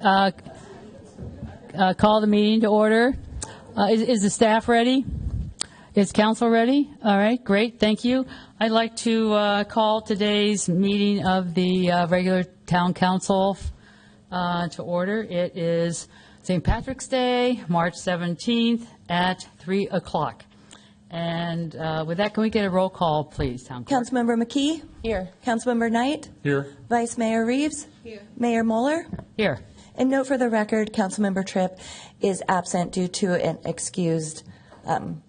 Call the meeting to order. Is the staff ready? Is council ready? All right, great, thank you. I'd like to call today's meeting of the regular town council to order. It is St. Patrick's Day, March 17th at 3 o'clock. And with that, can we get a roll call, please, Town Clerk? Councilmember McKee? Here. Councilmember Knight? Here. Vice Mayor Reeves? Here. Mayor Moeller? Here. And note for the record, Councilmember Tripp is absent due to an excused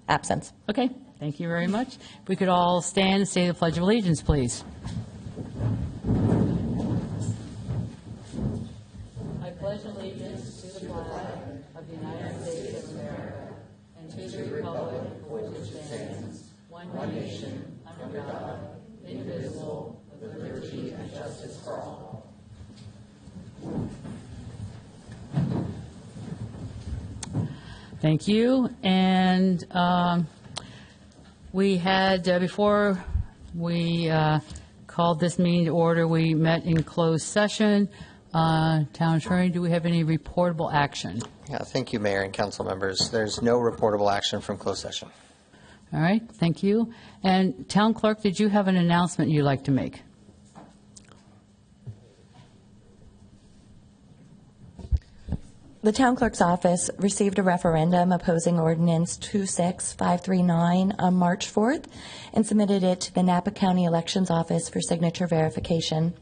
absence. Okay, thank you very much. If we could all stand and say the Pledge of Allegiance, please. I pledge allegiance to the flag of the United States of America and to the republic for which it stands, one nation, under God, indivisible, with liberty and justice for all. Thank you. And we had, before we called this meeting to order, we met in closed session. Town Attorney, do we have any reportable action? Yeah, thank you, Mayor and council members. There's no reportable action from closed session. All right, thank you. And Town Clerk, did you have an announcement you'd like to make? The Town Clerk's office received a referendum opposing Ordinance 26539 on March 4th and submitted it to the Napa County Elections Office for signature verification.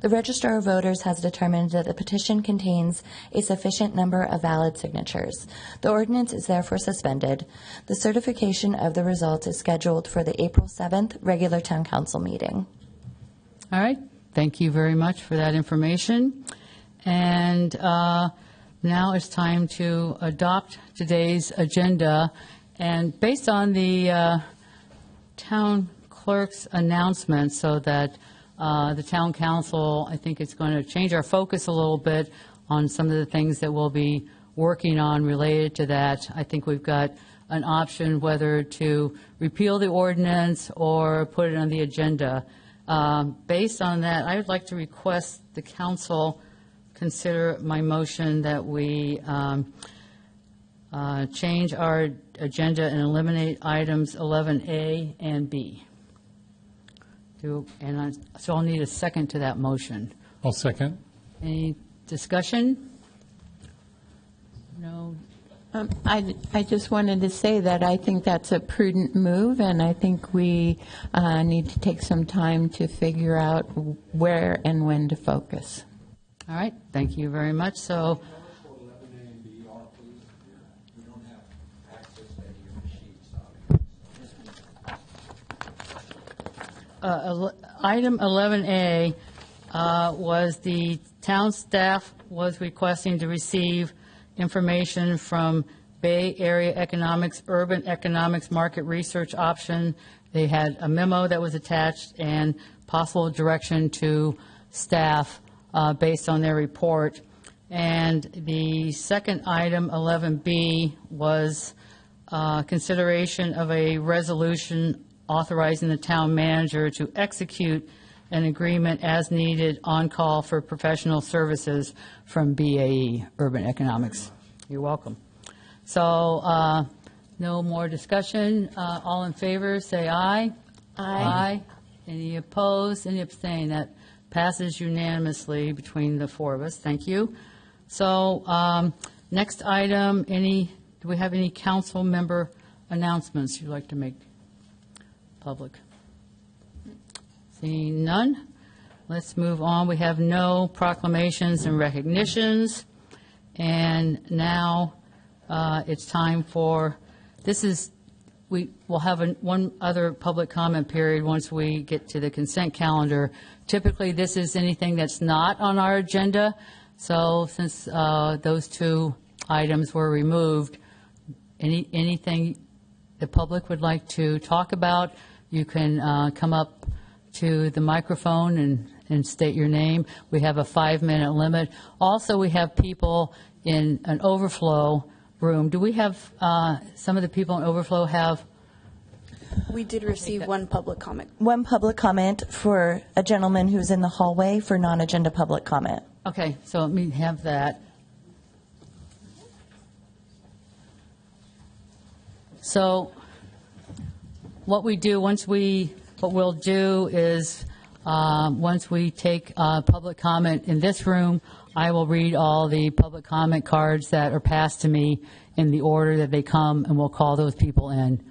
The Registrar of Voters has determined that the petition contains a sufficient number of valid signatures. The ordinance is therefore suspended. The certification of the results is scheduled for the April 7th regular Town Council meeting. All right, thank you very much for that information. And now it's time to adopt today's agenda. And based on the town clerk's announcement, so that the town council, I think it's going to change our focus a little bit on some of the things that we'll be working on related to that. I think we've got an option whether to repeal the ordinance or put it on the agenda. Based on that, I would like to request the council consider my motion that we change our agenda and eliminate items 11A and B. So I'll need a second to that motion. I'll second. Any discussion? No? I just wanted to say that I think that's a prudent move, and I think we need to take some time to figure out where and when to focus. All right, thank you very much. So, item 11A was the town staff was requesting to receive information from Bay Area Economics, Urban Economics Market Research Option. They had a memo that was attached and possible direction to staff based on their report. And the second item, 11B, was consideration of a resolution authorizing the town manager to execute an agreement as needed on call for professional services from BAE, Urban Economics. You're welcome. So no more discussion. All in favor, say aye. Aye. Any opposed? Any abstain? That passes unanimously between the four of us. Thank you. So next item, do we have any council member announcements you'd like to make public? Seeing none, let's move on. We have no proclamations and recognitions. And now it's time for, we will have one other public comment period once we get to the consent calendar. Typically, this is anything that's not on our agenda. So since those two items were removed, anything the public would like to talk about, you can come up to the microphone and state your name. We have a 5-minute limit. Also, we have people in an overflow room. Do we have, some of the people in overflow have? We did receive one public comment. One public comment for a gentleman who's in the hallway for non-agenda public comment. Okay, so let me have that. So what we'll do is, once we take public comment in this room, I will read all the public comment cards that are passed to me in the order that they come, and we'll call those people in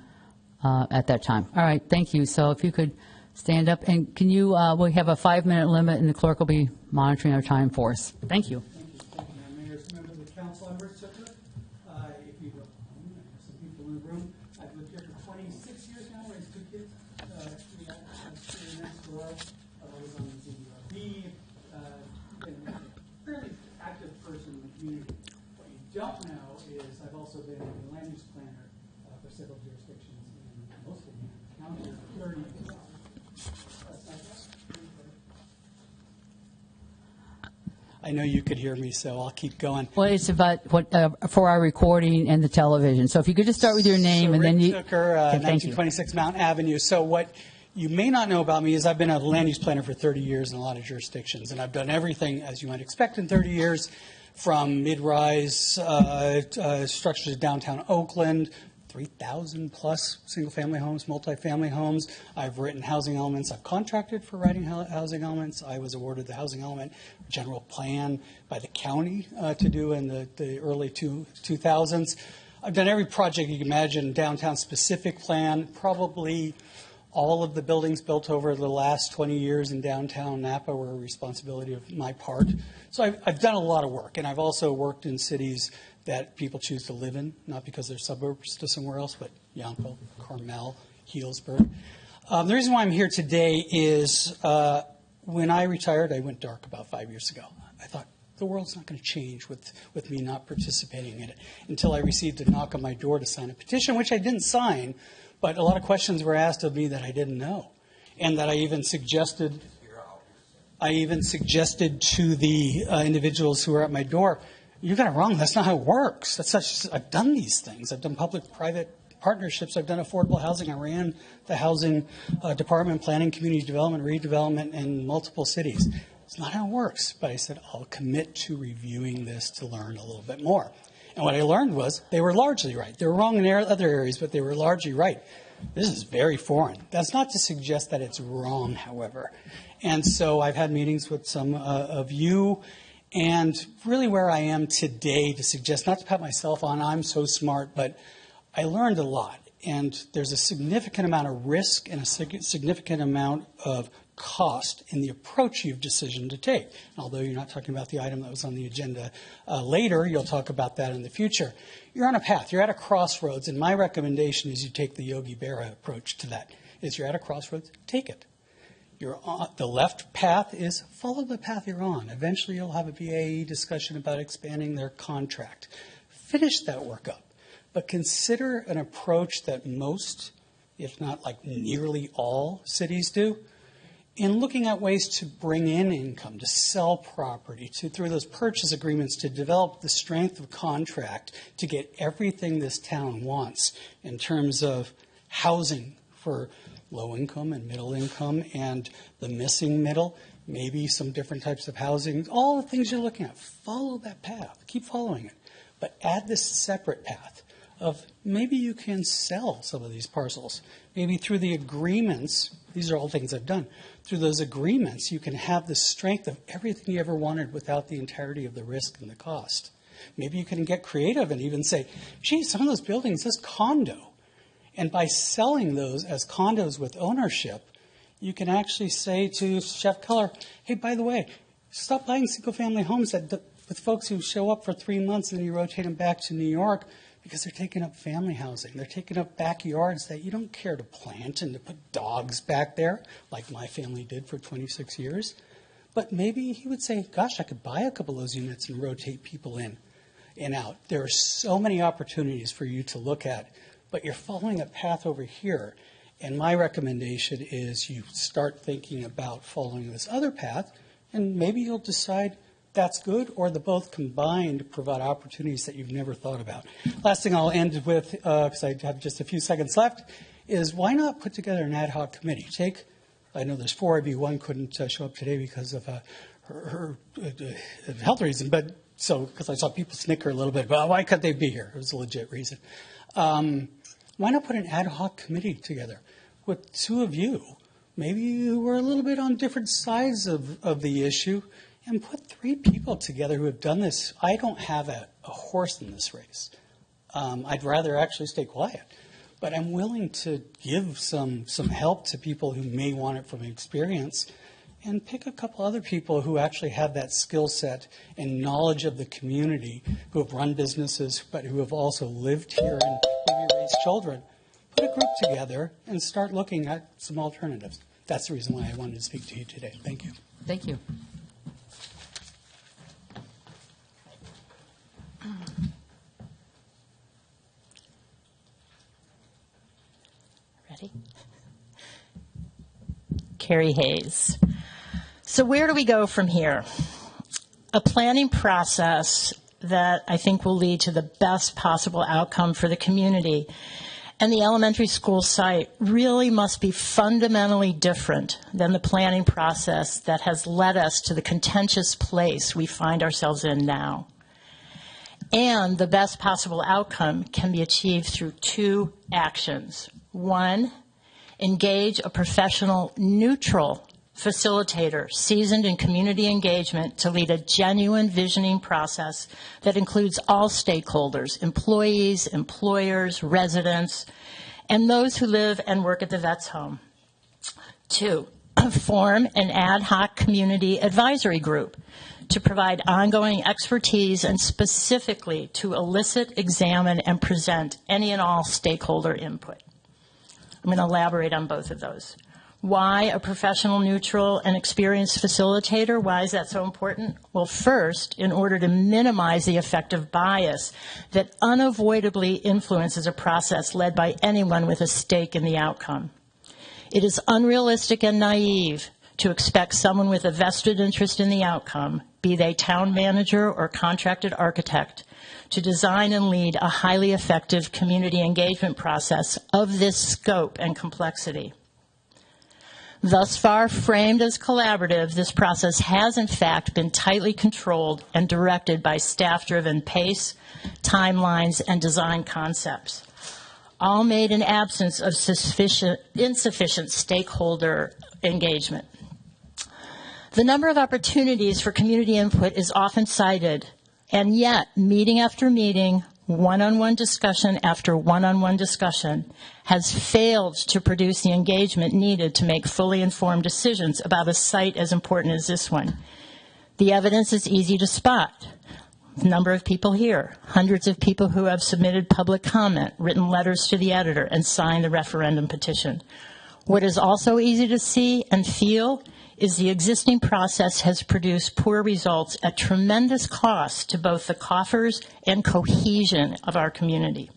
at that time. All right, thank you. So if you could stand up, and can you, we have a 5-minute limit, and the clerk will be monitoring our time for us. Thank you. Thank you, Madam Mayor. Members of the council, I'm Rick Zucker. If you don't know me, I have some people in the room. I've lived here for 26 years now, raised 2 kids. Next door, I was on the ZBRB, been a fairly active person in the community. What you don't know is I've also been a land use planner for several jurisdictions in mostly county for 30 years. I know you could hear me, so I'll keep going. Well, it's about what for our recording and the television. So if you could just start with your name, So and then Rick you. Zucker, Okay, thank you. 1926 Mount Avenue. So what you may not know about me is I've been a land use planner for 30 years in a lot of jurisdictions, and I've done everything, as you might expect in 30 years, from mid-rise structures in downtown Oakland, 3,000 plus single-family homes, multifamily homes. I've written housing elements. I've contracted for writing housing elements. I was awarded the housing element general plan by the county to do in the early 2000s. I've done every project you can imagine, downtown specific plan, probably all of the buildings built over the last 20 years in downtown Napa were a responsibility of my part. So I've done a lot of work, and I've also worked in cities that people choose to live in, not because they're suburbs to somewhere else, but Yountville, Carmel, Healdsburg. The reason why I'm here today is when I retired, I went dark about 5 years ago. I thought, the world's not going to change with me not participating in it, until I received a knock on my door to sign a petition, which I didn't sign, but a lot of questions were asked of me that I didn't know, and that I even suggested to the individuals who were at my door, you got it wrong. That's not how it works. I've done these things. I've done public-private partnerships. I've done affordable housing. I ran the housing department, planning, community development, redevelopment in multiple cities. It's not how it works. But I said, I'll commit to reviewing this to learn a little bit more. And what I learned was they were largely right. They were wrong in other areas, but they were largely right. This is very foreign. That's not to suggest that it's wrong, however. And so I've had meetings with some of you, and really where I am today to suggest, not to pat myself on, I'm so smart, but I learned a lot. And there's a significant amount of risk and a significant amount of cost in the approach you've decision to take. And although you're not talking about the item that was on the agenda later, you'll talk about that in the future. You're on a path. You're at a crossroads, and my recommendation is you take the Yogi Berra approach to that. Is you're at a crossroads, take it. The left path is follow the path you're on. Eventually you'll have a BAE discussion about expanding their contract. Finish that work up. But consider an approach that most, if not like nearly all cities do, in looking at ways to bring in income, to sell property, through those purchase agreements, to develop the strength of contract, to get everything this town wants in terms of housing for low income and middle income and the missing middle, maybe some different types of housing, all the things you're looking at. Follow that path. Keep following it. But add this separate path of maybe you can sell some of these parcels. Maybe through the agreements, these are all things I've done, through those agreements you can have the strength of everything you ever wanted without the entirety of the risk and the cost. Maybe you can get creative and even say, gee, some of those buildings, this condo. And by selling those as condos with ownership, you can actually say to Chef Keller, hey, by the way, stop buying single-family homes with folks who show up for 3 months and then you rotate them back to New York because they're taking up family housing. They're taking up backyards that you don't care to plant and to put dogs back there, like my family did for 26 years. But maybe he would say, gosh, I could buy a couple of those units and rotate people in and out. There are so many opportunities for you to look at. But you're following a path over here. And my recommendation is you start thinking about following this other path, and maybe you'll decide that's good, or the both combined provide opportunities that you've never thought about. Last thing I'll end with, because I have just a few seconds left, is why not put together an ad hoc committee? I know there's 4 of you. One couldn't show up today because of health reason, but so because I saw people snicker a little bit, but why couldn't they be here? It was a legit reason. Why not put an ad hoc committee together with two of you, maybe you were a little bit on different sides of the issue, and put three people together who have done this. I don't have a horse in this race. I'd rather actually stay quiet. But I'm willing to give some help to people who may want it from experience, and pick a couple other people who actually have that skill set and knowledge of the community, who have run businesses, but who have also lived here and maybe raised children. Put a group together and start looking at some alternatives. That's the reason why I wanted to speak to you today. Thank you. Thank you. Ready? Carrie Hayes. So where do we go from here? A planning process that I think will lead to the best possible outcome for the community. And the elementary school site really must be fundamentally different than the planning process that has led us to the contentious place we find ourselves in now. And the best possible outcome can be achieved through two actions. One, engage a professional, neutral facilitator seasoned in community engagement to lead a genuine visioning process that includes all stakeholders, employees, employers, residents, and those who live and work at the vet's home. Two, form an ad hoc community advisory group to provide ongoing expertise and specifically to elicit, examine, and present any and all stakeholder input. I'm going to elaborate on both of those. Why a professional, neutral, and experienced facilitator? Why is that so important? Well, first, in order to minimize the effect of bias that unavoidably influences a process led by anyone with a stake in the outcome. It is unrealistic and naive to expect someone with a vested interest in the outcome, be they town manager or contracted architect, to design and lead a highly effective community engagement process of this scope and complexity. Thus far framed as collaborative, this process has in fact been tightly controlled and directed by staff-driven pace, timelines, and design concepts, all made in absence of insufficient stakeholder engagement. The number of opportunities for community input is often cited, and yet meeting after meeting, one-on-one discussion after one-on-one discussion has failed to produce the engagement needed to make fully informed decisions about a site as important as this one. The evidence is easy to spot. The number of people here, hundreds of people who have submitted public comment, written letters to the editor, and signed the referendum petition. What is also easy to see and feel is the existing process has produced poor results at tremendous cost to both the coffers and cohesion of our community.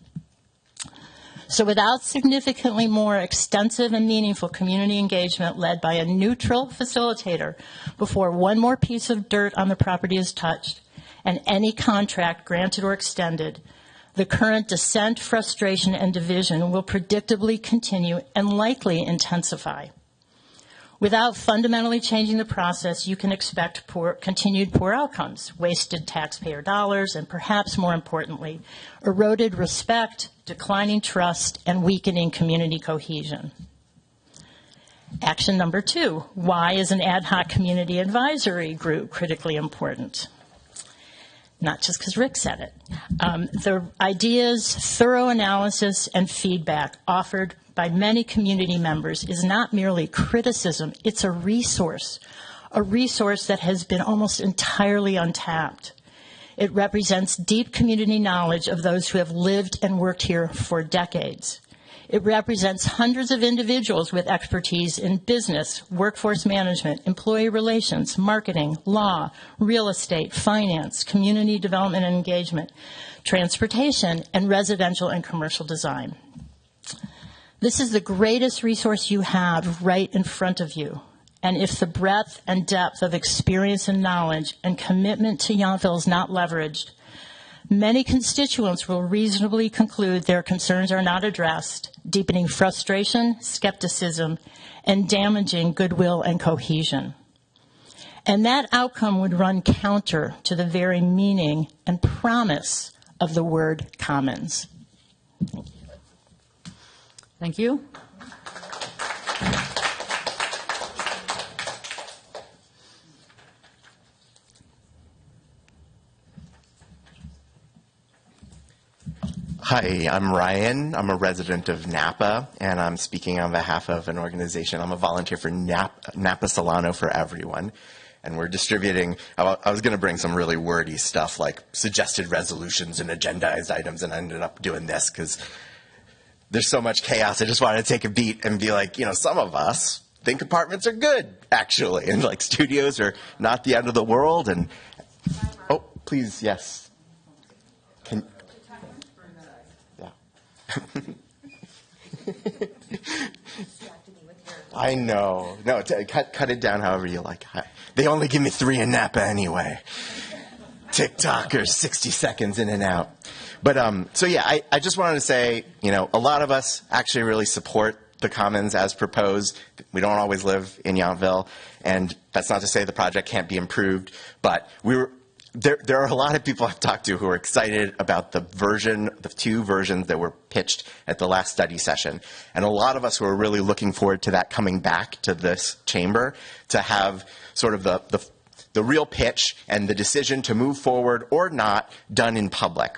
So without significantly more extensive and meaningful community engagement led by a neutral facilitator before one more piece of dirt on the property is touched and any contract granted or extended, the current dissent, frustration, and division will predictably continue and likely intensify. Without fundamentally changing the process, you can expect continued poor outcomes, wasted taxpayer dollars, and perhaps more importantly, eroded respect, declining trust, and weakening community cohesion. Action number 2, why is an ad hoc community advisory group critically important? Not just because Rick said it. The ideas, thorough analysis, and feedback offered by many community members is not merely criticism, it's a resource that has been almost entirely untapped. It represents deep community knowledge of those who have lived and worked here for decades. It represents hundreds of individuals with expertise in business, workforce management, employee relations, marketing, law, real estate, finance, community development and engagement, transportation, and residential and commercial design. This is the greatest resource you have right in front of you. And if the breadth and depth of experience and knowledge and commitment to Yountville is not leveraged, many constituents will reasonably conclude their concerns are not addressed, deepening frustration, skepticism, and damaging goodwill and cohesion. And that outcome would run counter to the very meaning and promise of the word commons. Thank you. Hi, I'm Ryan. I'm a resident of Napa, and I'm speaking on behalf of an organization. I'm a volunteer for Napa Solano for Everyone, and we're distributing, I was going to bring some really wordy stuff like suggested resolutions and agendized items, and I ended up doing this because there's so much chaos. I just wanted to take a beat and be like, you know, some of us think apartments are good, actually, and like studios are not the end of the world. And oh, please, yes. Can, yeah. I know. No, cut it down however you like. They only give me 3 in Napa anyway. TikTokers, 60 seconds in and out. But so yeah, I just wanted to say, you know, a lot of us actually really support the Commons as proposed. We don't always live in Yountville, and that's not to say the project can't be improved, but there are a lot of people I've talked to who are excited about the 2 versions that were pitched at the last study session. And a lot of us who are really looking forward to that coming back to this chamber to have sort of the real pitch and the decision to move forward or not done in public.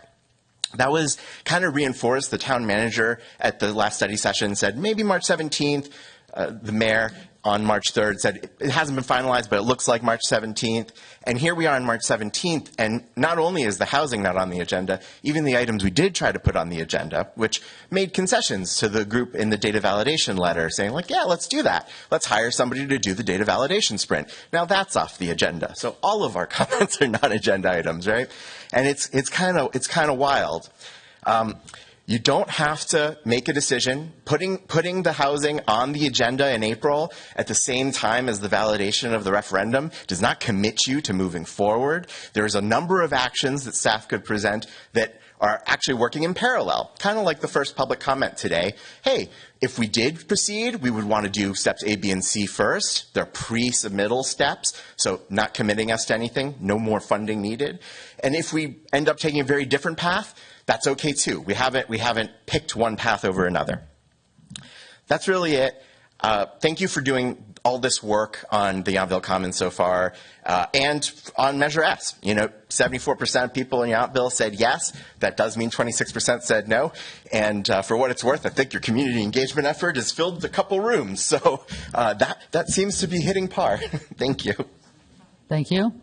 That was kind of reinforced. The town manager at the last study session said maybe March 17th. The mayor on March 3rd said it hasn't been finalized, but it looks like March 17th. And here we are on March 17th, and not only is the housing not on the agenda, even the items we did try to put on the agenda, which made concessions to the group in the data validation letter, saying like, yeah, let's do that. Let's hire somebody to do the data validation sprint. Now that's off the agenda. So all of our comments are not agenda items, right? And it's kind of wild. You don't have to make a decision. Putting the housing on the agenda in April at the same time as the validation of the referendum does not commit you to moving forward. There's a number of actions that staff could present that are actually working in parallel, kind of like the first public comment today. Hey, if we did proceed, we would want to do steps A, B, and C first. They're pre-submittal steps, so not committing us to anything, no more funding needed. And if we end up taking a very different path, that's okay too. We haven't picked one path over another. That's really it. Thank you for doing all this work on the Yountville Commons so far, and on Measure S. You know, 74% of people in Yountville said yes. That does mean 26% said no. And for what it's worth, I think your community engagement effort has filled a couple rooms. So that seems to be hitting par. Thank you. Thank you.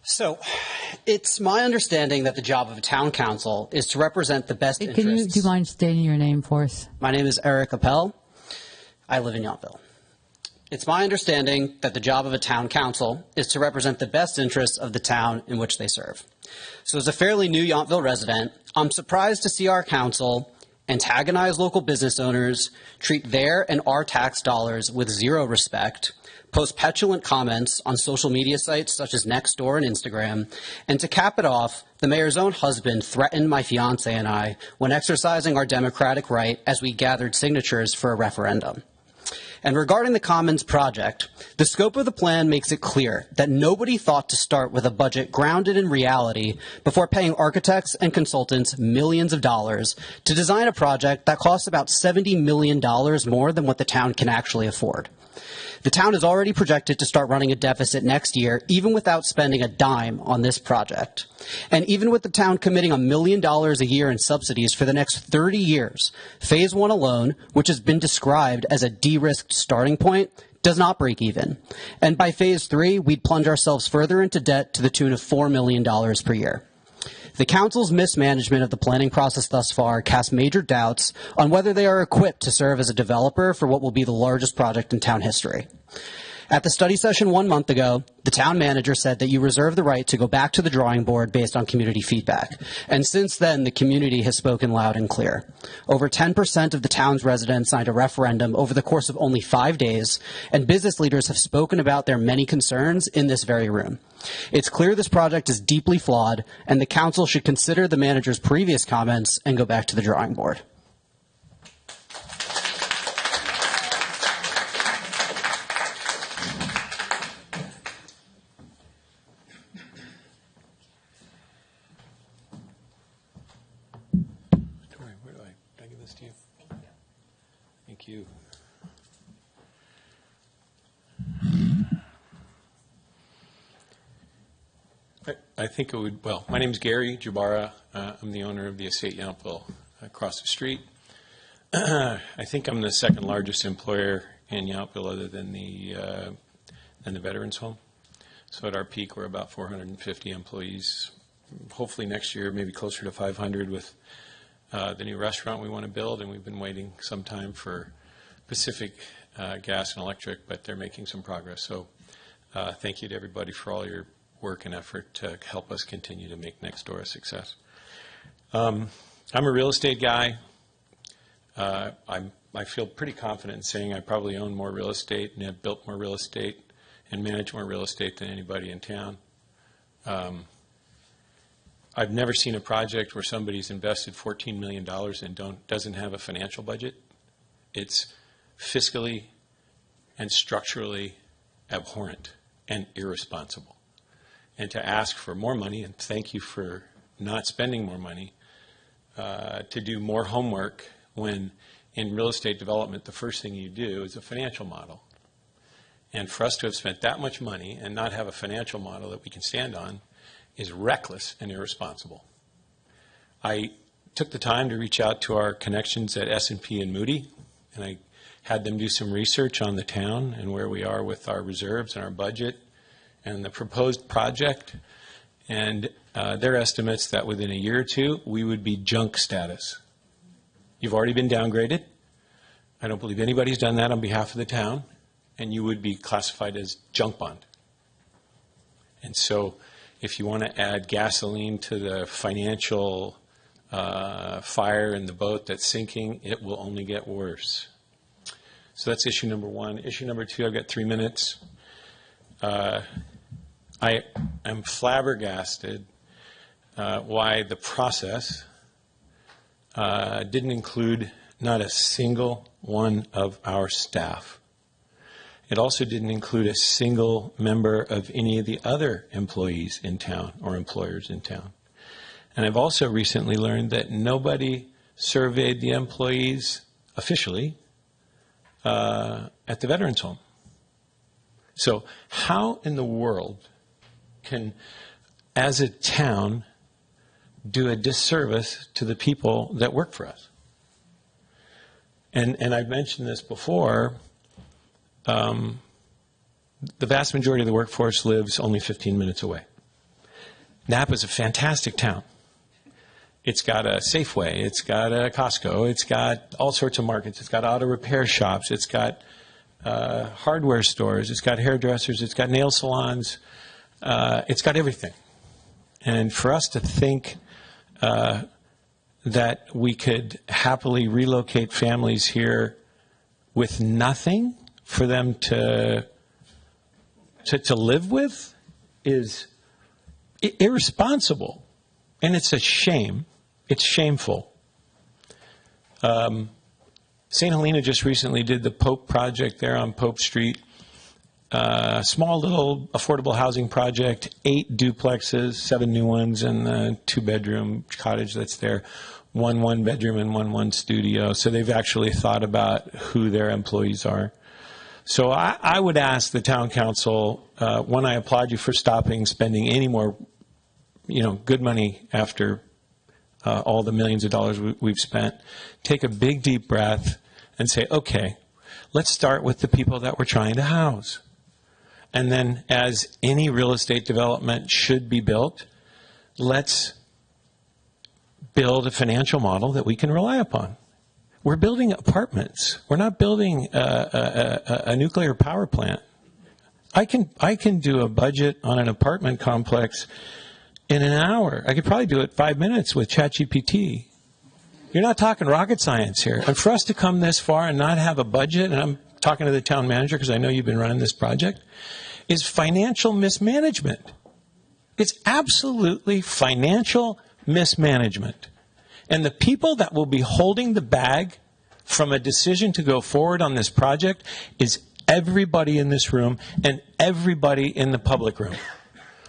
So, it's my understanding that the job of a town council is to represent the best interests. Do you mind stating your name for us? My name is Eric Appel. I live in Yountville. It's my understanding that the job of a town council is to represent the best interests of the town in which they serve. So as a fairly new Yountville resident, I'm surprised to see our council antagonize local business owners, treat their and our tax dollars with zero respect, post petulant comments on social media sites such as Nextdoor and Instagram, and to cap it off, the mayor's own husband threatened my fiance and I when exercising our democratic right as we gathered signatures for a referendum. And regarding the Commons project, the scope of the plan makes it clear that nobody thought to start with a budget grounded in reality before paying architects and consultants millions of dollars to design a project that costs about $70 million more than what the town can actually afford. The town is already projected to start running a deficit next year, even without spending a dime on this project. And even with the town committing $1 million a year in subsidies for the next 30 years, Phase 1 alone, which has been described as a de-risked starting point, does not break even. And by Phase 3, we'd plunge ourselves further into debt to the tune of $4 million per year. The council's mismanagement of the planning process thus far casts major doubts on whether they are equipped to serve as a developer for what will be the largest project in town history. At the study session 1 month ago, the town manager said that you reserve the right to go back to the drawing board based on community feedback. And since then, the community has spoken loud and clear. Over 10% of the town's residents signed a referendum over the course of only 5 days, and business leaders have spoken about their many concerns in this very room. It's clear this project is deeply flawed, and the council should consider the manager's previous comments and go back to the drawing board. Thank you. I think it would, well, my name is Gary Jabara. I'm the owner of the Estate Yountville across the street. I think I'm the second largest employer in Yountville other than the Veterans Home. So at our peak, we're about 450 employees. Hopefully next year, maybe closer to 500 with the new restaurant we want to build, and we've been waiting some time for Pacific Gas and Electric, but they're making some progress. So thank you to everybody for all your work and effort to help us continue to make Next Door a success. I'm a real estate guy. I feel pretty confident in saying I probably own more real estate and have built more real estate and managed more real estate than anybody in town. I've never seen a project where somebody's invested $14 million and doesn't have a financial budget. It's fiscally and structurally abhorrent and irresponsible. And to ask for more money, and thank you for not spending more money, to do more homework when in real estate development the first thing you do is a financial model. And for us to have spent that much money and not have a financial model that we can stand on is reckless and irresponsible. I took the time to reach out to our connections at S&P and Moody, and I had them do some research on the town and where we are with our reserves and our budget and the proposed project, and their estimates that within a year or two we would be junk status. You've already been downgraded. I don't believe anybody's done that on behalf of the town, and you would be classified as junk bond. And so if you want to add gasoline to the financial fire in the boat that's sinking, it will only get worse. So that's issue number one. Issue number two, I've got 3 minutes. I am flabbergasted why the process didn't include not a single one of our staff. It also didn't include a single member of any of the other employees in town or employers in town. And I've also recently learned that nobody surveyed the employees officially at the Veterans Home. So how in the world can, as a town, do a disservice to the people that work for us? And I've mentioned this before. The vast majority of the workforce lives only 15 minutes away. Napa is a fantastic town. It's got a Safeway, it's got a Costco, it's got all sorts of markets, it's got auto repair shops, it's got hardware stores, it's got hairdressers, it's got nail salons, it's got everything. And for us to think that we could happily relocate families here with nothing for them to live with is irresponsible, and it's a shame. It's shameful. St. Helena just recently did the Pope project there on Pope Street. Small little affordable housing project, 8 duplexes, 7 new ones, and the 2-bedroom cottage that's there. 1 one-bedroom and 1 studio. So they've actually thought about who their employees are. So I would ask the town council, one, I applaud you for stopping spending any more, good money after all the millions of dollars we've spent. Take a big, deep breath and say, okay, let's start with the people that we're trying to house. And then, as any real estate development should be built, let's build a financial model that we can rely upon. We're building apartments. We're not building a nuclear power plant. I can do a budget on an apartment complex in an hour. I could probably do it 5 minutes with ChatGPT. You're not talking rocket science here. And for us to come this far and not have a budget, and I'm talking to the town manager because I know you've been running this project, is financial mismanagement. It's absolutely financial mismanagement. And the people that will be holding the bag from a decision to go forward on this project is everybody in this room and everybody in the public room.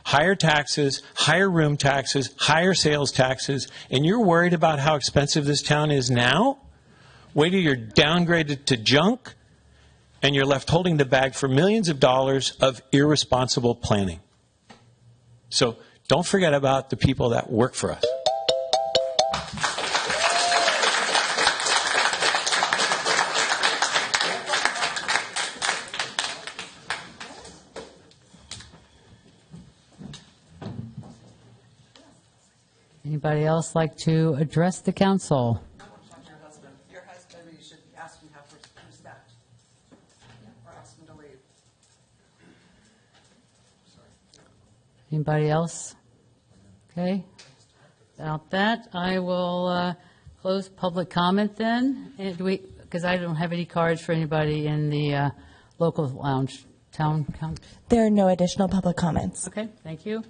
Higher taxes, higher room taxes, higher sales taxes, and you're worried about how expensive this town is now? Wait till you're downgraded to junk and you're left holding the bag for millions of dollars of irresponsible planning. So don't forget about the people that work for us. Anybody else like to address the council? Your husband, you should ask him how to respect. Or ask him to leave. Anybody else? Okay. About that, I will close public comment then. Because I don't have any cards for anybody in the local lounge, town. There are no additional public comments. Okay, thank you.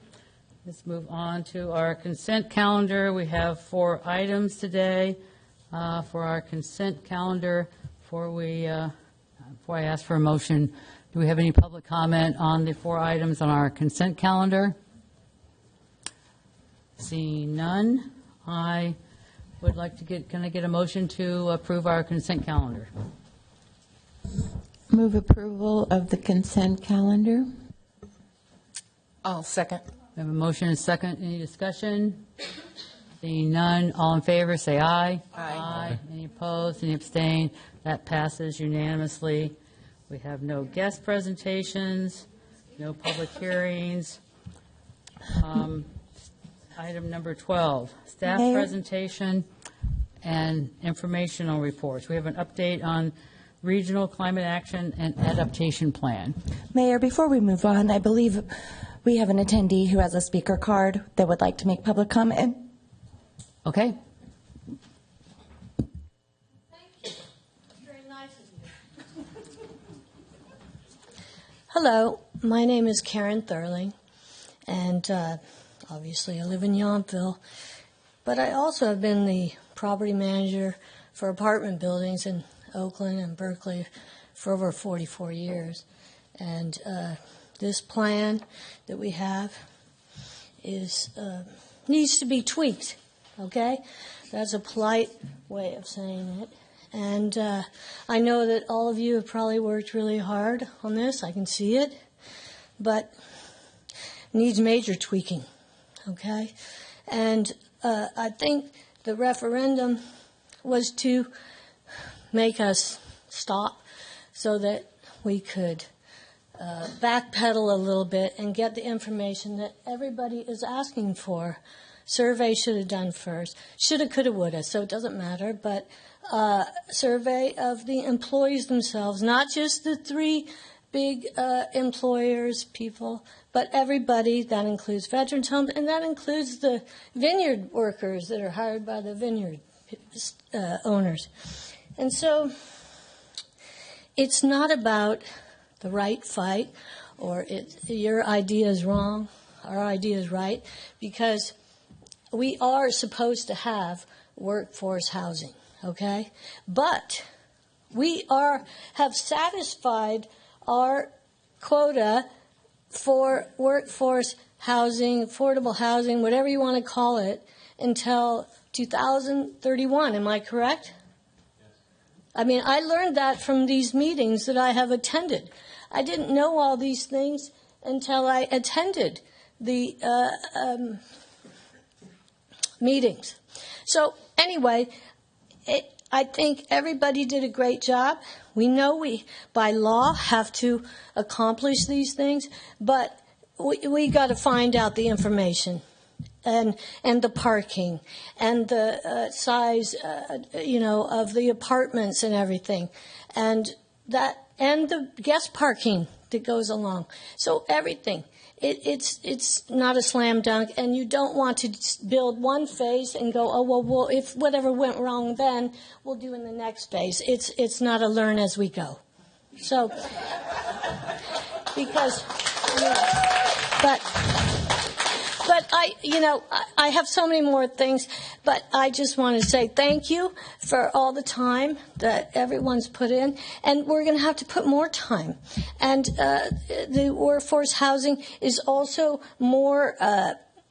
Let's move on to our consent calendar. We have 4 items today for our consent calendar. Before I ask for a motion, do we have any public comment on the 4 items on our consent calendar? Seeing none, I would like to can I get a motion to approve our consent calendar? Move approval of the consent calendar. I'll second. We have a motion and a second. Any discussion? Seeing none, all in favor, say aye. Aye. Any opposed, any abstain? That passes unanimously. We have no guest presentations, no public hearings. Item number 12, staff Mayor? presentation and informational reports. We have an update on regional climate action and adaptation plan. Mayor, before we move on, I believe we have an attendee who has a speaker card that would like to make public comment. Okay? Hello, my name is Karen Thurling, and obviously I live in Yountville, but I also have been the property manager for apartment buildings in Oakland and Berkeley for over 44 years. And this plan that we have needs to be tweaked, okay? That's a polite way of saying it. And I know that all of you have probably worked really hard on this. I can see it. But it needs major tweaking, okay? And I think the referendum was to make us stop so that we could backpedal a little bit and get the information that everybody is asking for. Survey should have done first. Shoulda, coulda, woulda, so it doesn't matter. But survey of the employees themselves, not just the 3 big employers, people, but everybody. That includes veterans' homes, and that includes the vineyard workers that are hired by the vineyard owners. And so it's not about the right fight or your idea is wrong, our idea is right, because we are supposed to have workforce housing, okay? But we have satisfied our quota for workforce housing, affordable housing, whatever you want to call it, until 2031. Am I correct? I mean, I learned that from these meetings that I have attended. I didn't know all these things until I attended the meetings. So anyway, I think everybody did a great job. We know we, by law, have to accomplish these things, but we got to find out the information and the parking and the size, of the apartments and everything, and the guest parking that goes along. So everything. It's not a slam dunk, and you don't want to build one phase and go, oh, well, if whatever went wrong then, we'll do in the next phase. It's not a learn as we go. So, because, but I have so many more things, but I just want to say thank you for all the time that everyone's put in, and we're going to have to put more time. And the workforce housing is also more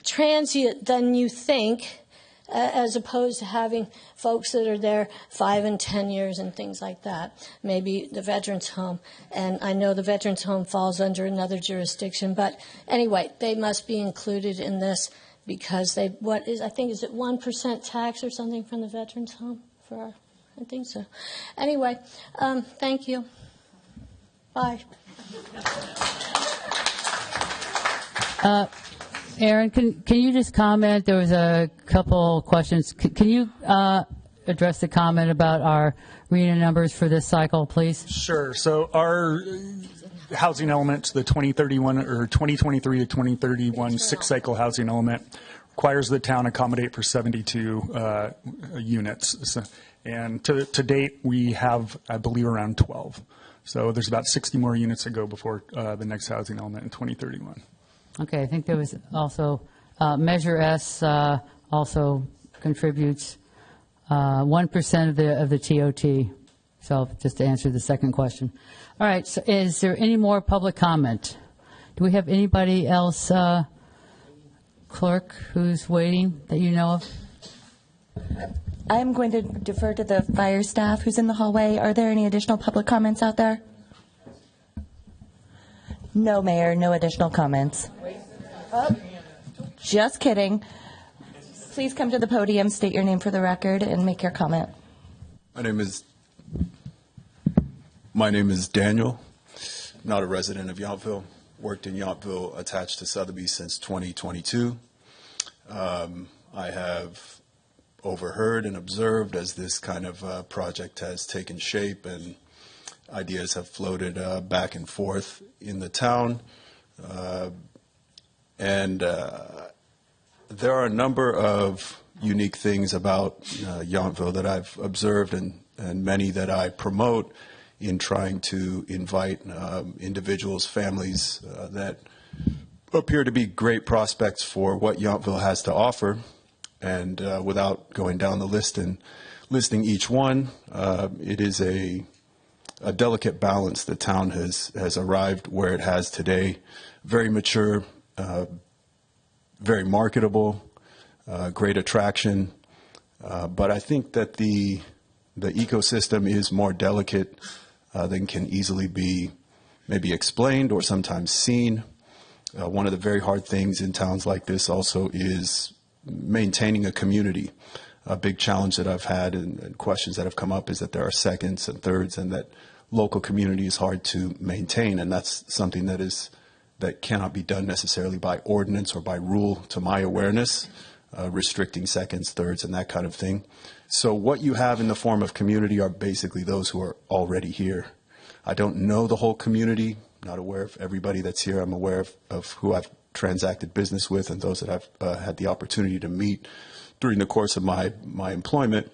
transient than you think, as opposed to having folks that are there 5 and 10 years and things like that. Maybe the veterans home, and I know the veterans home falls under another jurisdiction, but anyway, they must be included in this because I think is it 1% tax or something from the veterans home I think so. Anyway, thank you. Bye. Aaron, can you just comment? There was a couple questions. Can you address the comment about our RHNA numbers for this cycle, please? Sure. So our housing element, the 2031 or 2023 to 2031 six-cycle housing element, requires the town accommodate for 72 units. And to date, we have, I believe, around 12. So there's about 60 more units to go before the next housing element in 2031. Okay, I think there was also Measure S also contributes 1% of the TOT. So just to answer the second question. All right, so is there any more public comment? Do we have anybody else, clerk, who's waiting that you know of? I'm going to defer to the fire staff who's in the hallway. Are there any additional public comments out there? No, Mayor, no additional comments. Oh, just kidding. Please come to the podium, state your name for the record, and make your comment. My name is Daniel, not a resident of Yountville. Worked in Yountville, attached to Sotheby's since 2022. I have overheard and observed as this kind of project has taken shape and ideas have floated back and forth in the town. And there are a number of unique things about Yountville that I've observed and many that I promote in trying to invite individuals, families that appear to be great prospects for what Yountville has to offer. And without going down the list and listing each one, it is a delicate balance. The town has arrived where it has today. Very mature, very marketable, great attraction. But I think that the ecosystem is more delicate than can easily be maybe explained or sometimes seen. One of the very hard things in towns like this also is maintaining a community. A big challenge that I've had and questions that have come up is that there are seconds and thirds and that local community is hard to maintain, and that's something that cannot be done necessarily by ordinance or by rule, to my awareness, restricting seconds, thirds, and that kind of thing. So what you have in the form of community are basically those who are already here. I don't know the whole community, not aware of everybody that's here. I'm aware of who I've transacted business with and those that I've had the opportunity to meet during the course of my employment.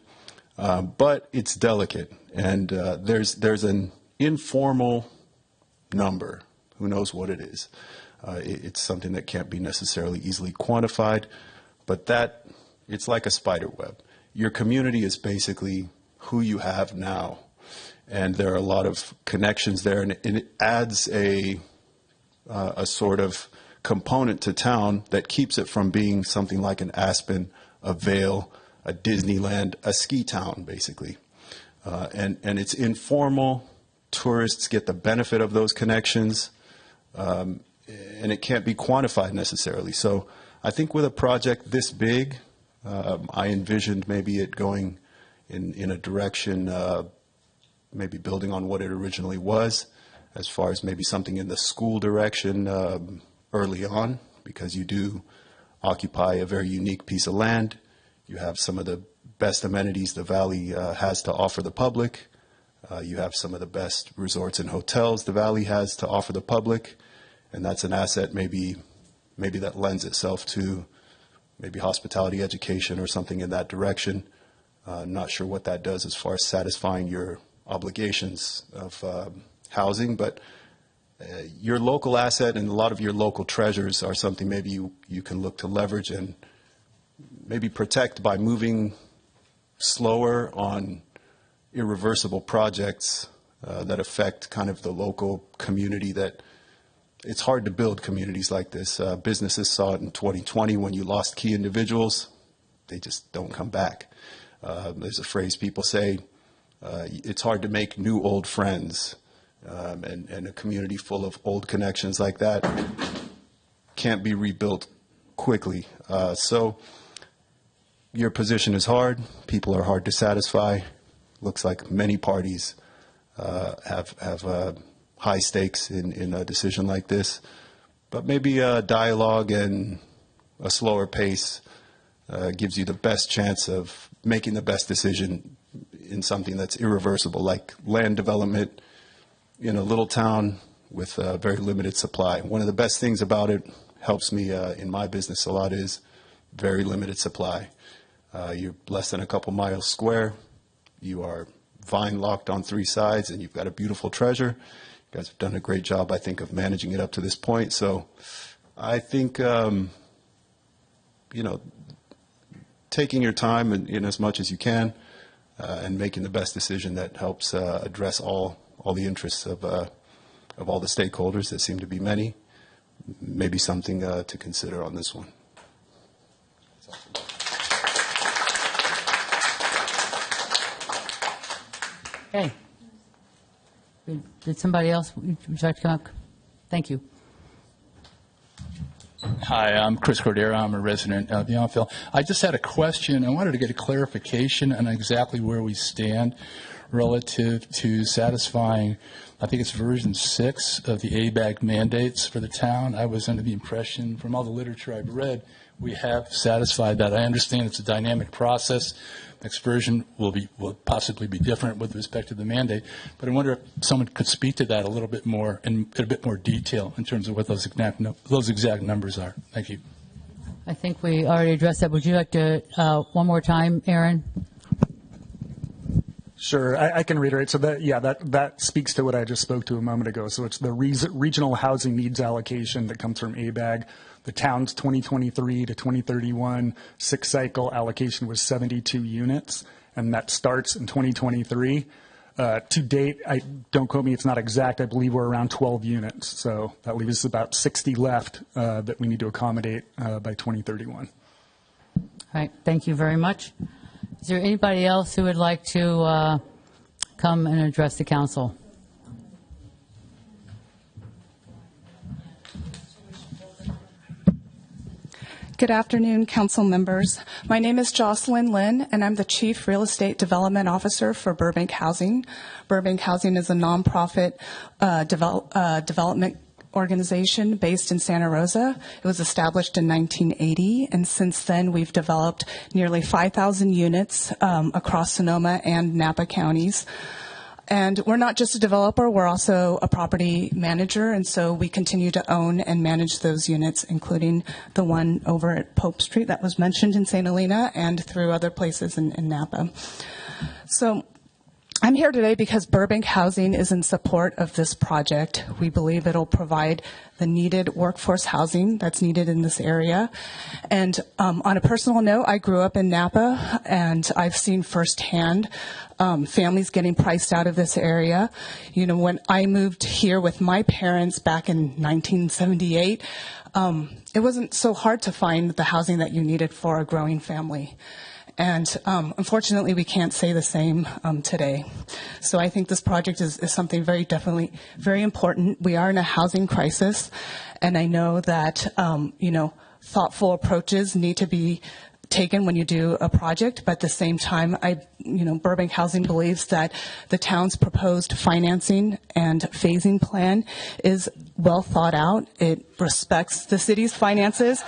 But it's delicate, and there's an informal number. Who knows what it is? It's something that can't be necessarily easily quantified, but that it's like a spider web. Your community is basically who you have now, and there are a lot of connections there, and it adds a sort of component to town that keeps it from being something like an Aspen, a Vail, a Disneyland, a ski town, basically. And it's informal. Tourists get the benefit of those connections, and it can't be quantified necessarily. So I think with a project this big, I envisioned maybe it going in a direction, maybe building on what it originally was, as far as maybe something in the school direction early on, because you do occupy a very unique piece of land. You have some of the best amenities the valley has to offer the public. You have some of the best resorts and hotels the Valley has to offer the public, and that's an asset maybe that lends itself to maybe hospitality education or something in that direction. Not sure what that does as far as satisfying your obligations of housing, but your local asset and a lot of your local treasures are something maybe you can look to leverage and maybe protect by moving slower on irreversible projects that affect kind of the local community. That it's hard to build communities like this. Businesses saw it in 2020 when you lost key individuals. They just don't come back. There's a phrase people say, it's hard to make new old friends. And a community full of old connections like that can't be rebuilt quickly. So your position is hard. People are hard to satisfy. Looks like many parties have high stakes in a decision like this. But maybe a dialogue and a slower pace gives you the best chance of making the best decision in something that's irreversible, like land development in a little town with a very limited supply. One of the best things about it, helps me in my business a lot, is very limited supply. You're less than a couple miles square. You are vine locked on 3 sides, and you've got a beautiful treasure. You guys have done a great job, I think, of managing it up to this point. So I think, taking your time in as much as you can and making the best decision that helps address all the interests of all the stakeholders, that seem to be many, maybe something to consider on this one. Okay. Did somebody else, would you like to come up? Thank you. Hi, I'm Chris Cordero. I'm a resident of Yountville. I just had a question. I wanted to get a clarification on exactly where we stand relative to satisfying, I think it's version 6 of the ABAG mandates for the town. I was under the impression from all the literature I've read, we have satisfied that. I understand it's a dynamic process. Next version will possibly be different with respect to the mandate, but I wonder if someone could speak to that a little bit more in a bit more detail in terms of what those exact numbers are. Thank you. I think we already addressed that. Would you like to, one more time, Aaron? Sure, I can reiterate. So that speaks to what I just spoke to a moment ago. So it's the regional housing needs allocation that comes from ABAG. The town's 2023 to 2031 6-cycle allocation was 72 units, and that starts in 2023. To date, don't quote me, it's not exact. I believe we're around 12 units. So that leaves us about 60 left that we need to accommodate by 2031. All right, thank you very much. Is there anybody else who would like to come and address the council? Good afternoon, council members. My name is Jocelyn Lynn, and I'm the Chief Real Estate Development Officer for Burbank Housing. Burbank Housing is a nonprofit development organization based in Santa Rosa. It was established in 1980, and since then we've developed nearly 5,000 units across Sonoma and Napa counties. And we're not just a developer, we're also a property manager, and so we continue to own and manage those units, including the one over at Pope Street that was mentioned in St. Helena and through other places in Napa. So I'm here today because Burbank Housing is in support of this project. We believe it'll provide the needed workforce housing that's needed in this area. And on a personal note, I grew up in Napa, and I've seen firsthand families getting priced out of this area. You know, when I moved here with my parents back in 1978, it wasn't so hard to find the housing that you needed for a growing family. And unfortunately, we can't say the same today. So I think this project is something definitely very important. We are in a housing crisis, and I know that, thoughtful approaches need to be taken when you do a project, but at the same time, Burbank Housing believes that the town's proposed financing and phasing plan is well thought out. It respects the city's finances.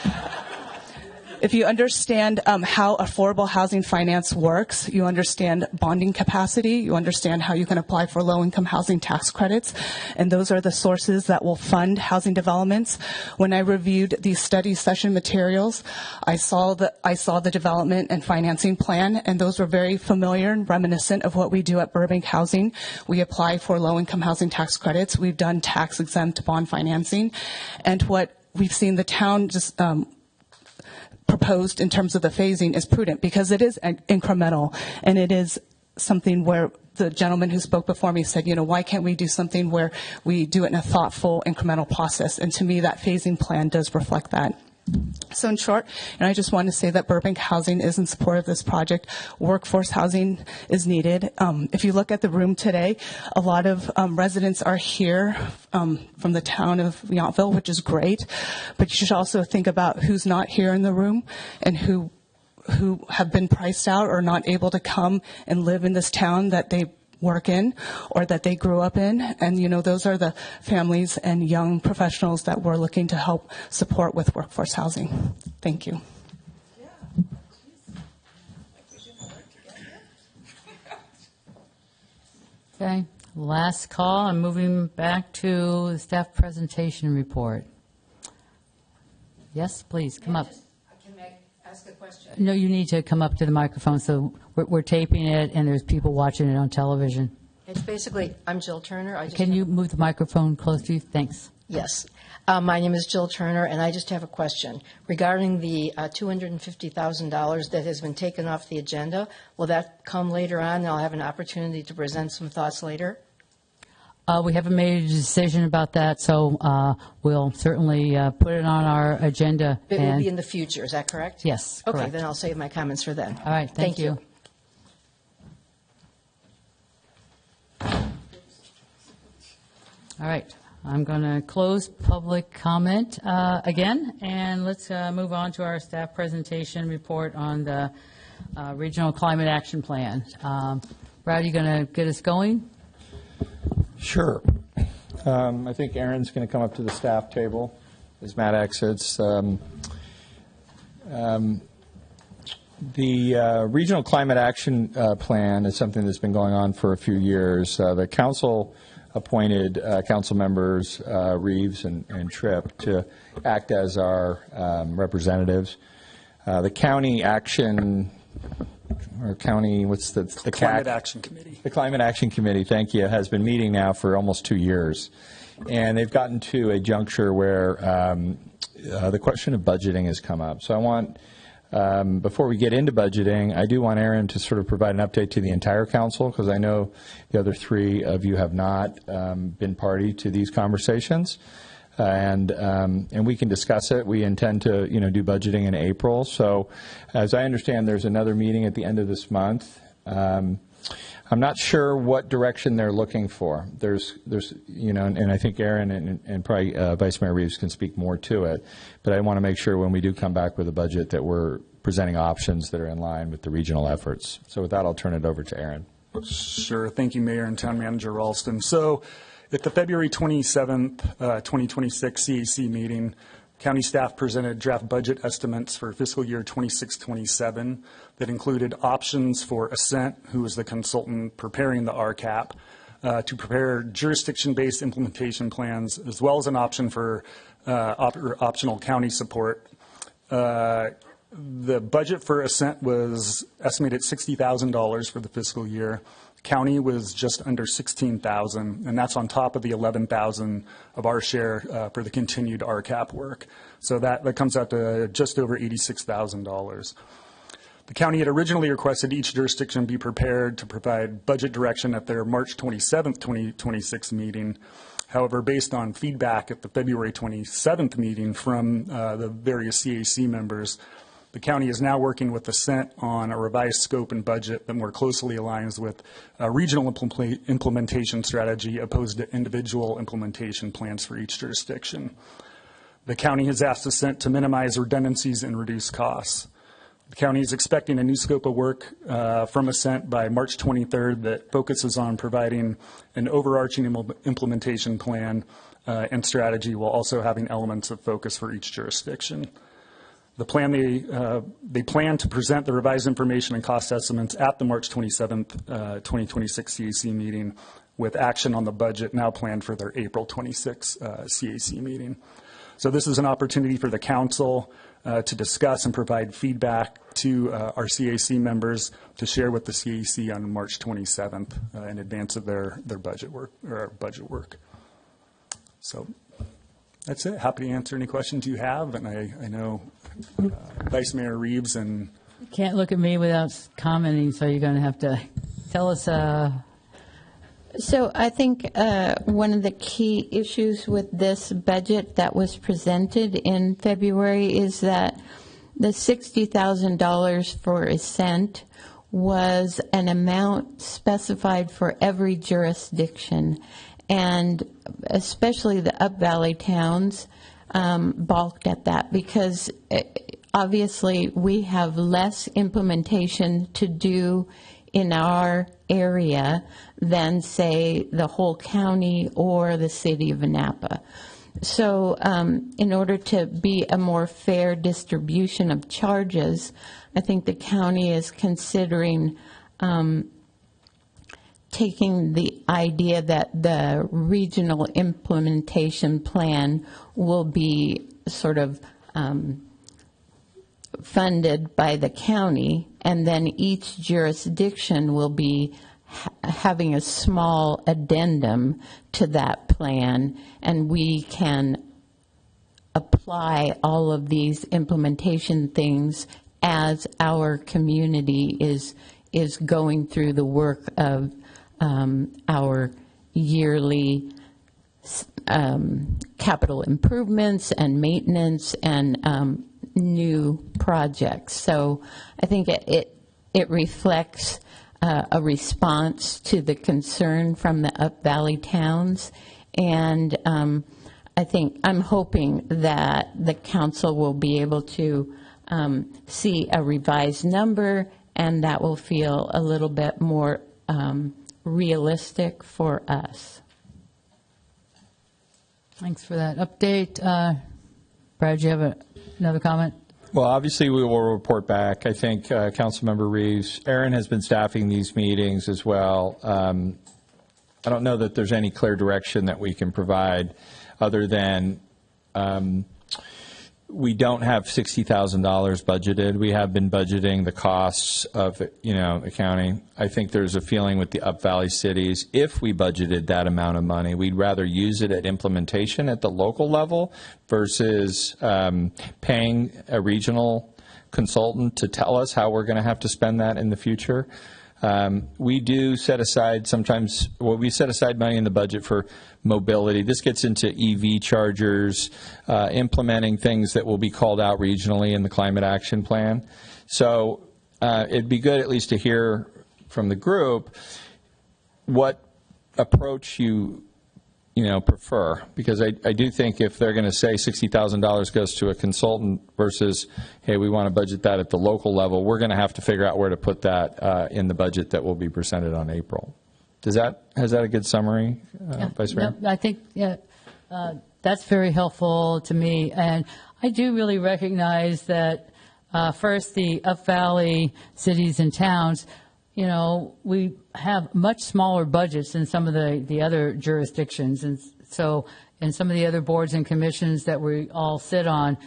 If you understand how affordable housing finance works, you understand bonding capacity, you understand how you can apply for low-income housing tax credits, and those are the sources that will fund housing developments. When I reviewed these study session materials, I saw the development and financing plan, and those were very familiar and reminiscent of what we do at Burbank Housing. We apply for low-income housing tax credits. We've done tax-exempt bond financing, and what we've seen the town just proposed in terms of the phasing is prudent because it is incremental, and it is something where the gentleman who spoke before me said, why can't we do something where we do it in a thoughtful, incremental process? And to me, that phasing plan does reflect that. So in short, and I just want to say that Burbank Housing is in support of this project. Workforce housing is needed. If you look at the room today, a lot of residents are here from the town of Yountville, which is great. But you should also think about who's not here in the room and who have been priced out or not able to come and live in this town that they work in or that they grew up in. And, those are the families and young professionals that we're looking to help support with workforce housing. Thank you. Okay, last call. I'm moving back to the staff presentation report. Yes, please, come up. Can I ask a question? No, you need to come up to the microphone. So we're taping it, and there's people watching it on television. It's basically, I'm Jill Turner. Can you move the microphone close to you? Thanks. Yes. My name is Jill Turner, and I just have a question regarding the $250,000 that has been taken off the agenda. Will that come later on, and I'll have an opportunity to present some thoughts later? We haven't made a decision about that, so we'll certainly put it on our agenda. It will be in the future, is that correct? Yes, Okay, correct. then I'll save my comments for then. All right, thank you. All right, I'm going to close public comment again, and let's move on to our staff presentation report on the Regional Climate Action Plan. Brad, are you going to get us going? Sure. I think Aaron's going to come up to the staff table as Matt exits. The Regional Climate Action Plan is something that's been going on for a few years. The council appointed council members Reeves and Tripp to act as our representatives. The county action, or county, what's the Climate Action Committee. The Climate Action Committee, thank you, has been meeting now for almost 2 years. And they've gotten to a juncture where the question of budgeting has come up. So I want, before we get into budgeting, I do want Aaron to sort of provide an update to the entire council, because I know the other three of you have not been party to these conversations. And we can discuss it. We intend to, do budgeting in April. So as I understand, there's another meeting at the end of this month. I'm not sure what direction they're looking for. There's and I think Aaron and probably Vice Mayor Reeves can speak more to it. But I want to make sure when we do come back with a budget that we're presenting options that are in line with the regional efforts. So with that, I'll turn it over to Aaron. Sure. Thank you, Mayor and Town Manager Ralston. So at the February 27th, 2026 CAC meeting, county staff presented draft budget estimates for fiscal year 26-27 that included options for Ascent, who is the consultant preparing the RCAP, to prepare jurisdiction-based implementation plans, as well as an option for optional county support. The budget for Ascent was estimated at $60,000 for the fiscal year. County was just under $16,000, and that's on top of the $11,000 of our share for the continued RCAP work. So that comes out to just over $86,000. The county had originally requested each jurisdiction be prepared to provide budget direction at their March 27th, 2026 meeting. However, based on feedback at the February 27th meeting from the various CAC members, the county is now working with Ascent on a revised scope and budget that more closely aligns with a regional implementation strategy opposed to individual implementation plans for each jurisdiction. The county has asked Ascent to minimize redundancies and reduce costs. The county is expecting a new scope of work from Ascent by March 23rd that focuses on providing an overarching implementation plan and strategy while also having elements of focus for each jurisdiction. The plan, they plan to present the revised information and cost estimates at the March 27th, 2026 CAC meeting, with action on the budget now planned for their April 26th CAC meeting. So this is an opportunity for the council to discuss and provide feedback to our CAC members to share with the CAC on March 27th in advance of their budget work, or our budget work. So that's it. Happy to answer any questions you have. And I know Vice Mayor Reeves and... Can't look at me without commenting, so you're going to have to tell us. So I think one of the key issues with this budget that was presented in February is that the $60,000 for Ascent was an amount specified for every jurisdiction, and especially the Up Valley towns balked at that because obviously we have less implementation to do in our area than, say, the whole county or the city of Napa. So in order to be a more fair distribution of charges, I think the county is considering taking the idea that the regional implementation plan will be sort of funded by the county, and then each jurisdiction will be having a small addendum to that plan, and we can apply all of these implementation things as our community is going through the work of our yearly capital improvements and maintenance and new projects. So I think it reflects a response to the concern from the Up Valley towns, and I think I'm hoping that the council will be able to see a revised number, and that will feel a little bit more realistic for us. Thanks for that update. Brad, do you have another comment? Well, obviously, we will report back. I think Councilmember Reeves, Aaron has been staffing these meetings as well. I don't know that there's any clear direction that we can provide other than we don't have $60,000 budgeted. We have been budgeting the costs of, accounting. I think there's a feeling with the Up Valley cities, if we budgeted that amount of money, we'd rather use it at implementation at the local level versus paying a regional consultant to tell us how we're going to have to spend that in the future. We do set aside we set aside money in the budget for mobility. This gets into EV chargers, implementing things that will be called out regionally in the climate action plan. So it'd be good at least to hear from the group what approach you prefer, because I do think if they're going to say $60,000 goes to a consultant versus, hey, we want to budget that at the local level, we're going to have to figure out where to put that in the budget that will be presented on April. Has that a good summary, Vice Mayor? No, I think that's very helpful to me, and I do really recognize that first the Up Valley cities and towns, we have much smaller budgets than some of the other jurisdictions. And so in some of the other boards and commissions that we all sit on,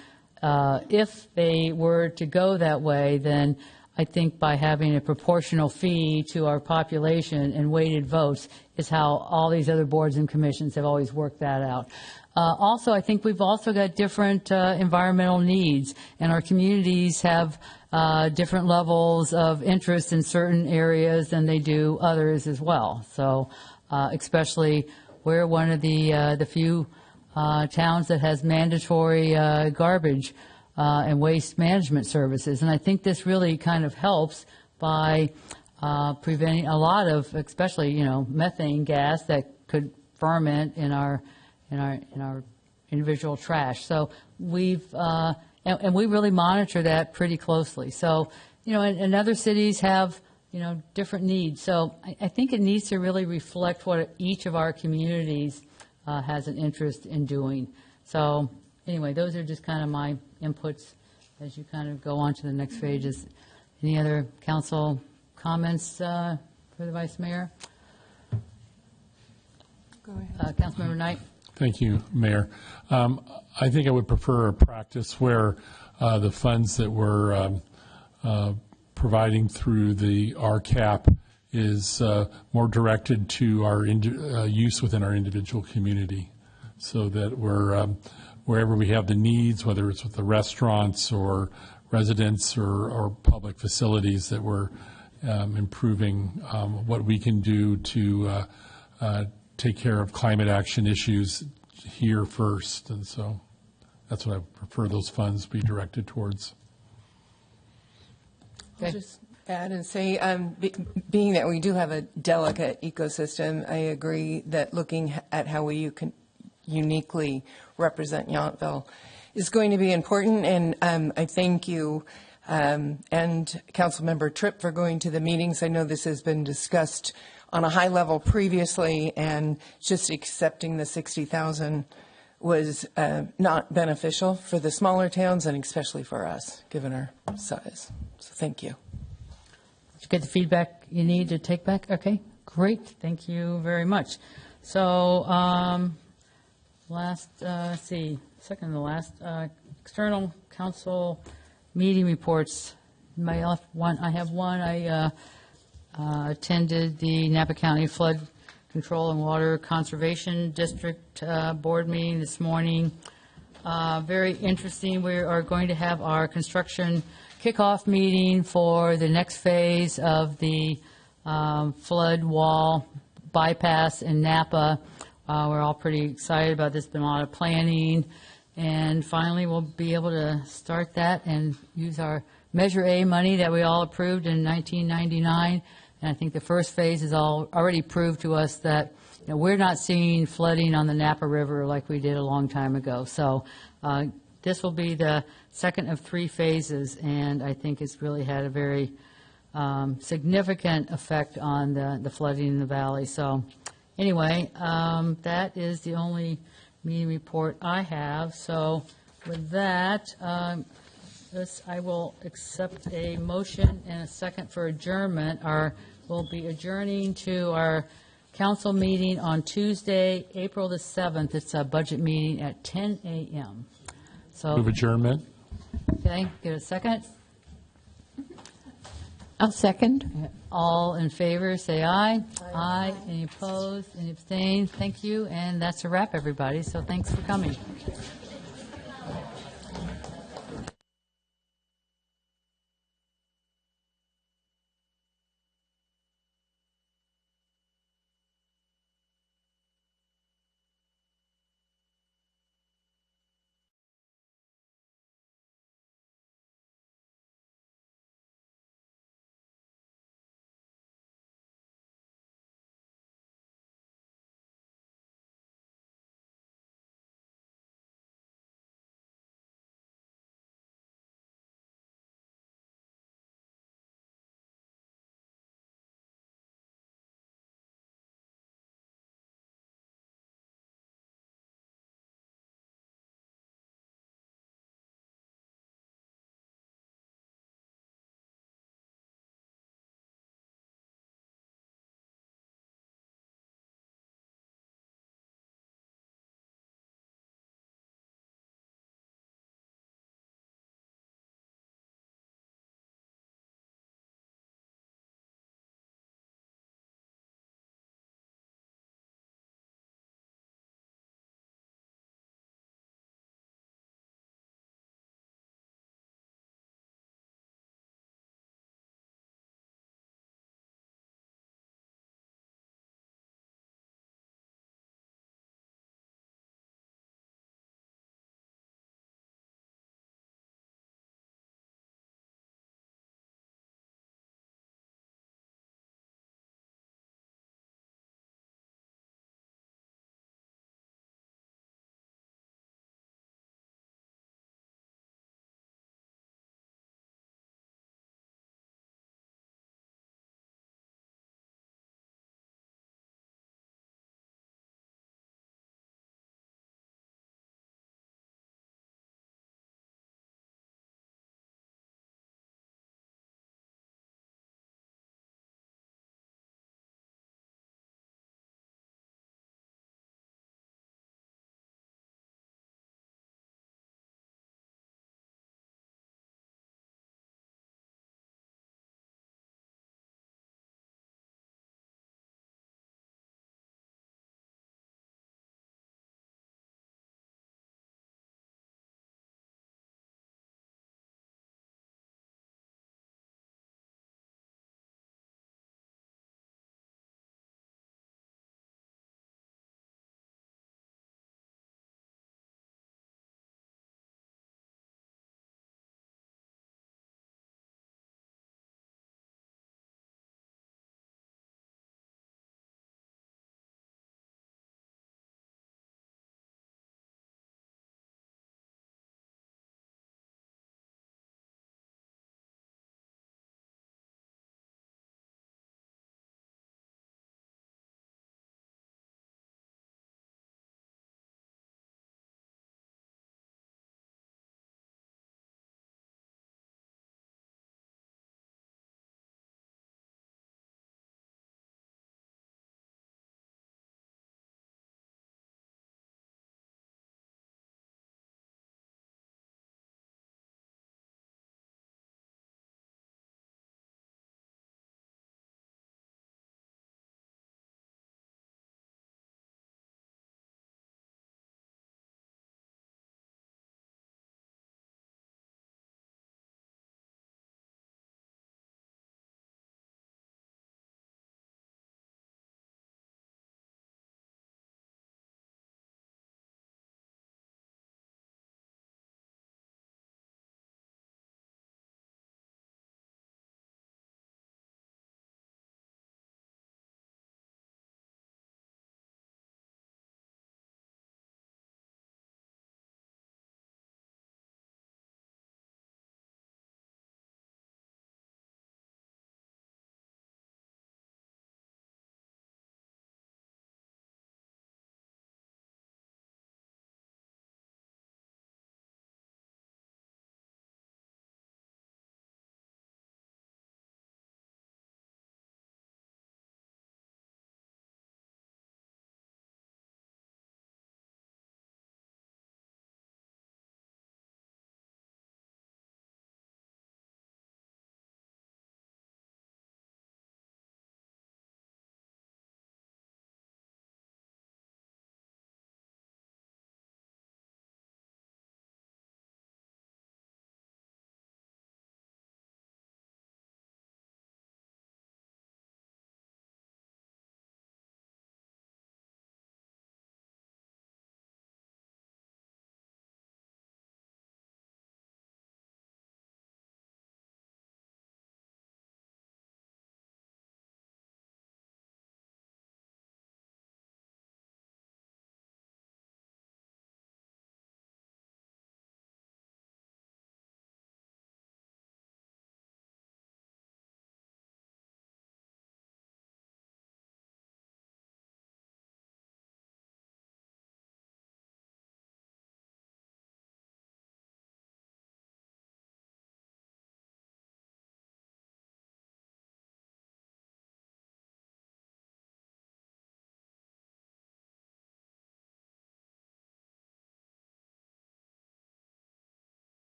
if they were to go that way, then I think by having a proportional fee to our population and weighted votes is how all these other boards and commissions have always worked that out. Also, I think we've also got different environmental needs, and our communities have different levels of interest in certain areas than they do others as well. So especially we're one of the few towns that has mandatory garbage and waste management services. And I think this really kind of helps by preventing a lot of, especially, methane gas that could ferment in our individual trash. So we've and we really monitor that pretty closely. So, and other cities have, different needs. So I think it needs to really reflect what each of our communities has an interest in doing. So anyway, those are just kind of my inputs as you kind of go on to the next phases. Any other council comments for the Vice Mayor? Go ahead. Councilmember Knight? Thank you, Mayor. I think I would prefer a practice where the funds that we're providing through the RCAP is more directed to our use within our individual community, so that we're wherever we have the needs, whether it's with the restaurants or residents or public facilities, that we're improving what we can do to take care of climate action issues here first. And so that's what I prefer those funds be directed towards. I'll just add and say, being that we do have a delicate ecosystem, I agree that looking at how we can uniquely represent Yountville is going to be important. And I thank you and Councilmember Tripp for going to the meetings. I know this has been discussed on a high level previously, and just accepting the 60,000 was not beneficial for the smaller towns and especially for us, given our size. So thank you. Did you get the feedback you need to take back? Okay, great. Thank you very much. So second to last, external council meeting reports. I have one. I attended the Napa County Flood Control and Water Conservation District board meeting this morning. Very interesting. We are going to have our construction kickoff meeting for the next phase of the flood wall bypass in Napa. We're all pretty excited about this. Been a lot of planning, and finally we'll be able to start that and use our Measure A money that we all approved in 1999. And I think the first phase has already proved to us that we're not seeing flooding on the Napa River like we did a long time ago. So this will be the second of 3 phases, and I think it's really had a very significant effect on the flooding in the valley. So anyway, that is the only meeting report I have. So with that, I will accept a motion and a second for adjournment. We'll be adjourning to our council meeting on Tuesday, April the 7th. It's a budget meeting at 10 a.m. So Move adjournment. Okay, get a second. I'll second. All in favor, say aye. Aye. Any opposed? Any abstained? Thank you. And that's a wrap, everybody. So thanks for coming.